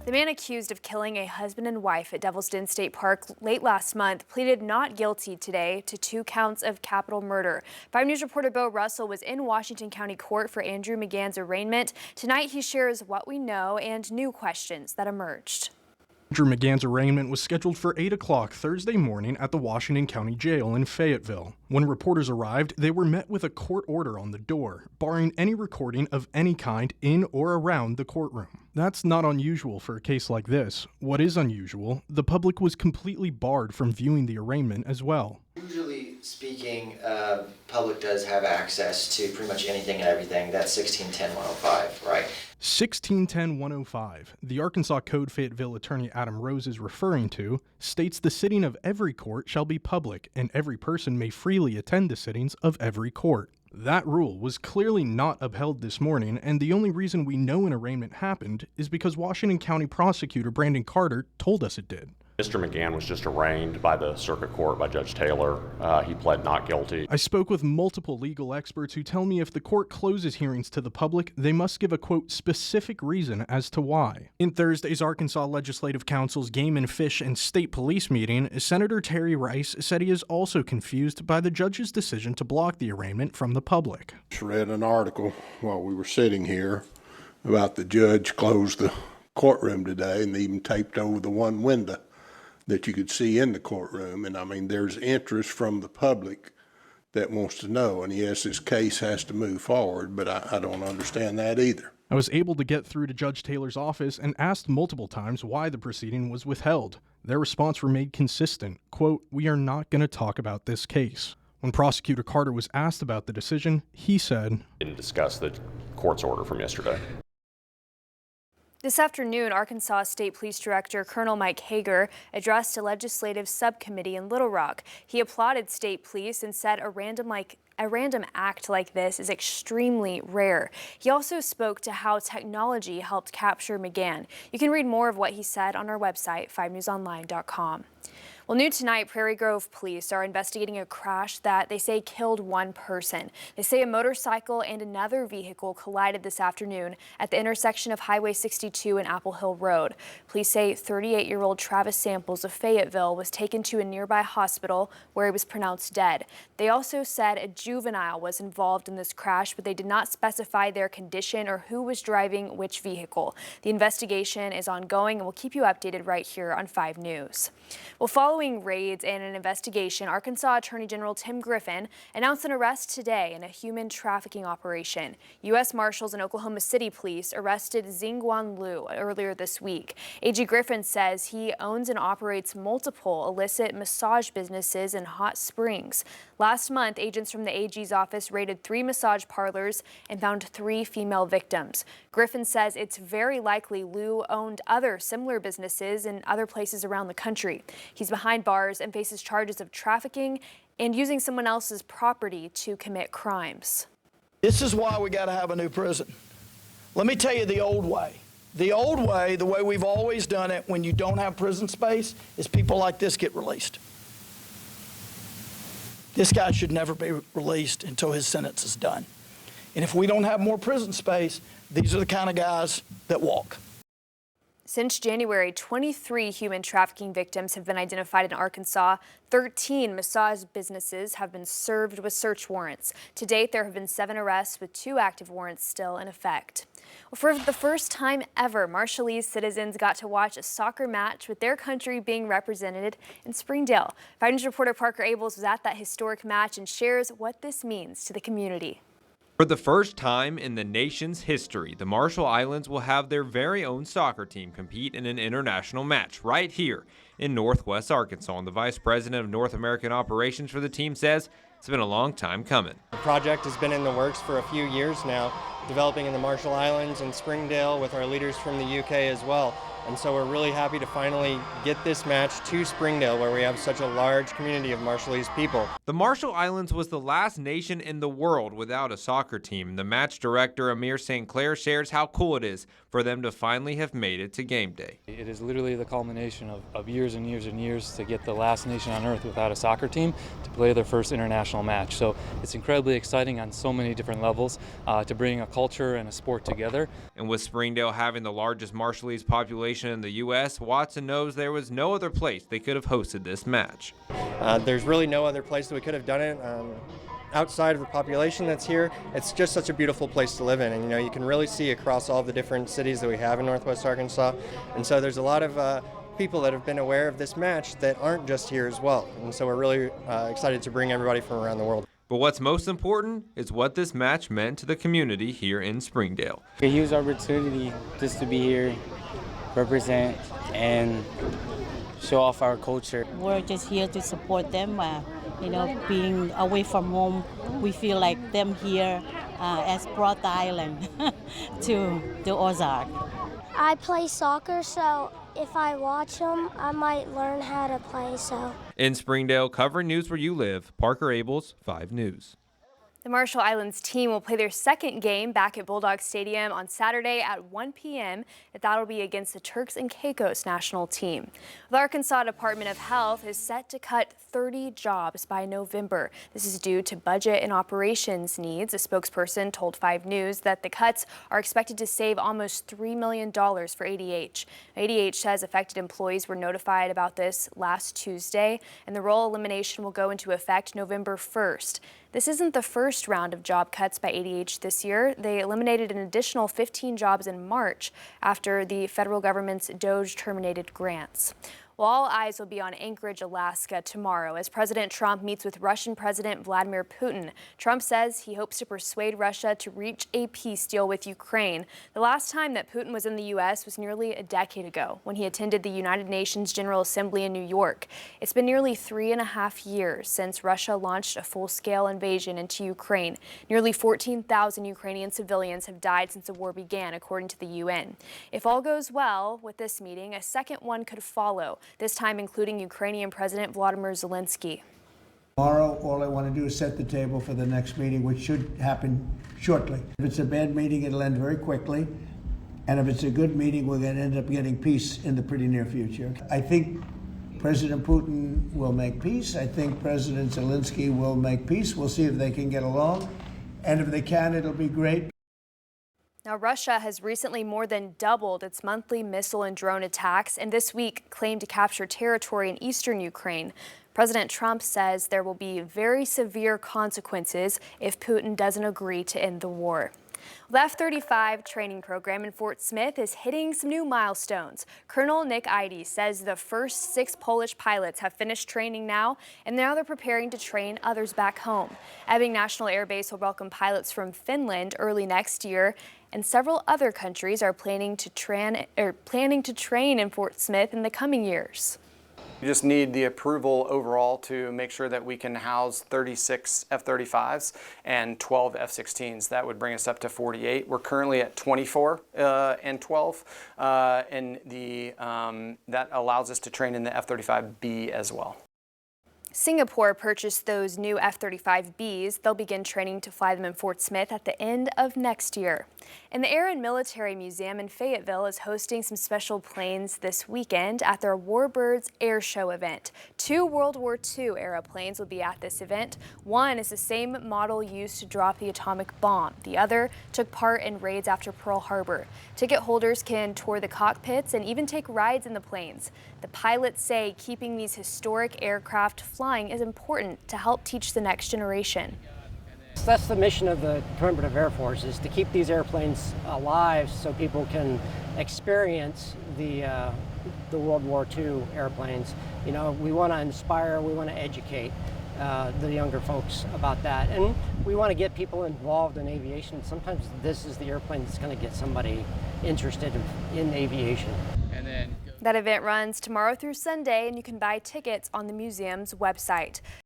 The man accused of killing a husband and wife at Devil's Den State Park late last month pleaded not guilty today to 2 counts of capital murder. 5 News reporter Bo Russell was in Washington County Court for Andrew McGann's arraignment. Tonight he shares what we know and new questions that emerged. Andrew McGann's arraignment was scheduled for 8 o'clock Thursday morning at the Washington County Jail in Fayetteville. When reporters arrived, they were met with a court order on the door, barring any recording of any kind in or around the courtroom. That's not unusual for a case like this. What is unusual, the public was completely barred from viewing the arraignment as well. Usually speaking, public does have access to pretty much anything and everything. That's 1610-105, right? 1610-105, the Arkansas Code Fayetteville attorney Adam Rose is referring to, states the sitting of every court shall be public and every person may freely attend the sittings of every court. That rule was clearly not upheld this morning, and the only reason we know an arraignment happened is because Washington County Prosecutor Brandon Carter told us it did. Mr. McGann was just arraigned by the circuit court by Judge Taylor. He pled not guilty. I spoke with multiple legal experts who tell me if the court closes hearings to the public, they must give a, quote, specific reason as to why. In Thursday's Arkansas Legislative Council's Game and Fish and State Police meeting, Senator Terry Rice said he is also confused by the judge's decision to block the arraignment from the public. I read an article while we were sitting here about the judge closed the courtroom today and even taped over the one window that you could see in the courtroom. And I mean, there's interest from the public that wants to know. And yes, this case has to move forward, but I don't understand that either. I was able to get through to Judge Taylor's office and asked multiple times why the proceeding was withheld. Their response remained consistent. Quote, "We are not going to talk about this case." When Prosecutor Carter was asked about the decision, he said, Didn't discuss the court's order from yesterday. This afternoon, Arkansas State Police Director Colonel Mike Hager addressed a legislative subcommittee in Little Rock. He applauded state police and said a random act like this is extremely rare. He also spoke to how technology helped capture McGann. You can read more of what he said on our website, 5newsonline.com. Well, new tonight, Prairie Grove police are investigating a crash that they say killed one person. They say a motorcycle and another vehicle collided this afternoon at the intersection of Highway 62 and Apple Hill Road. Police say 38-year-old Travis Samples of Fayetteville was taken to a nearby hospital where he was pronounced dead. They also said a juvenile was involved in this crash, but they did not specify their condition or who was driving which vehicle. The investigation is ongoing, and we'll keep you updated right here on 5 News. Well, following raids and an investigation, Arkansas Attorney General Tim Griffin announced an arrest today in a human trafficking operation. U.S. Marshals and Oklahoma City Police arrested Zingwan Liu earlier this week. AG Griffin says he owns and operates multiple illicit massage businesses in Hot Springs. Last month, agents from the AG's office raided 3 massage parlors and found 3 female victims. Griffin says it's very likely Liu owned other similar businesses in other places around the country. He's behind bars and faces charges of trafficking and using someone else's property to commit crimes. This is why we got to have a new prison. Let me tell you the old way. The old way, the way we've always done it when you don't have prison space, is people like this get released. This guy should never be released until his sentence is done. And if we don't have more prison space, these are the kind of guys that walk. Since January, 23 human trafficking victims have been identified in Arkansas. 13 massage businesses have been served with search warrants. To date, there have been 7 arrests with 2 active warrants still in effect. Well, for the first time ever, Marshallese citizens got to watch a soccer match with their country being represented in Springdale. 5 News reporter Parker Abels was at that historic match and shares what this means to the community. For the first time in the nation's history, the Marshall Islands will have their very own soccer team compete in an international match right here in Northwest Arkansas. And the Vice President of North American Operations for the team says it's been a long time coming. The project has been in the works for a few years now, developing in the Marshall Islands and Springdale with our leaders from the UK as well. And so we're really happy to finally get this match to Springdale, where we have such a large community of Marshallese people. The Marshall Islands was the last nation in the world without a soccer team. The match director, Amir St. Clair, shares how cool it is for them to finally have made it to game day. It is literally the culmination of years and years and years to get the last nation on earth without a soccer team to play their first international match. So it's incredibly exciting on so many different levels to bring a culture and a sport together. And with Springdale having the largest Marshallese population population in the U.S., Watson knows there was no other place they could have hosted this match. There's really no other place that we could have done it. Outside of the population that's here, it's just such a beautiful place to live in, and you can really see across all the different cities that we have in Northwest Arkansas, and so there's a lot of people that have been aware of this match that aren't just here as well, and so we're really excited to bring everybody from around the world. But what's most important is what this match meant to the community here in Springdale. A huge opportunity just to be here, represent, and show off our culture. We're just here to support them. Being away from home, we feel like them here has brought the island to the Ozark. I play soccer, so if I watch them, I might learn how to play. In Springdale, covering news where you live, Parker Abels, 5 News. The Marshall Islands team will play their second game back at Bulldog Stadium on Saturday at 1 p.m. That'll be against the Turks and Caicos national team. The Arkansas Department of Health is set to cut 30 jobs by November. This is due to budget and operations needs. A spokesperson told 5 News that the cuts are expected to save almost $3 million for ADH. ADH says affected employees were notified about this last Tuesday, and the role elimination will go into effect November 1st. This isn't the first round of job cuts by ADH this year. They eliminated an additional 15 jobs in March after the federal government's DOGE terminated grants. Well, all eyes will be on Anchorage, Alaska tomorrow as President Trump meets with Russian President Vladimir Putin. Trump says he hopes to persuade Russia to reach a peace deal with Ukraine. The last time that Putin was in the U.S. was nearly a decade ago when he attended the United Nations General Assembly in New York. It's been nearly 3.5 years since Russia launched a full-scale invasion into Ukraine. Nearly 14,000 Ukrainian civilians have died since the war began, according to the UN. If all goes well with this meeting, a second one could follow, this time including Ukrainian President Volodymyr Zelensky. Tomorrow, all I want to do is set the table for the next meeting, which should happen shortly. If it's a bad meeting, it'll end very quickly. And if it's a good meeting, we're going to end up getting peace in the pretty near future. I think President Putin will make peace. I think President Zelensky will make peace. We'll see if they can get along. And if they can, it'll be great. Now, Russia has recently more than doubled its monthly missile and drone attacks, and this week claimed to capture territory in eastern Ukraine. President Trump says there will be very severe consequences if Putin doesn't agree to end the war. The F-35 training program in Fort Smith is hitting some new milestones. Colonel Nick Eide says the first 6 Polish pilots have finished training now, and now they're preparing to train others back home. Ebbing National Air Base will welcome pilots from Finland early next year, and several other countries are planning to train in Fort Smith in the coming years. We just need the approval overall to make sure that we can house 36 F-35s and 12 F-16s. That would bring us up to 48. We're currently at 24 and 12, and that allows us to train in the F-35B as well. Singapore purchased those new F-35Bs. They'll begin training to fly them in Fort Smith at the end of next year. And the Air and Military Museum in Fayetteville is hosting some special planes this weekend at their Warbirds Air Show event. 2 World War II era planes will be at this event. One is the same model used to drop the atomic bomb. The other took part in raids after Pearl Harbor. Ticket holders can tour the cockpits and even take rides in the planes. The pilots say keeping these historic aircraft flying is important to help teach the next generation. That's the mission of the Department of Air Force, is to keep these airplanes alive so people can experience the World War II airplanes. You know, we want to inspire, we want to educate the younger folks about that. And we want to get people involved in aviation. Sometimes this is the airplane that's going to get somebody interested in aviation. That event runs tomorrow through Sunday, and you can buy tickets on the museum's website.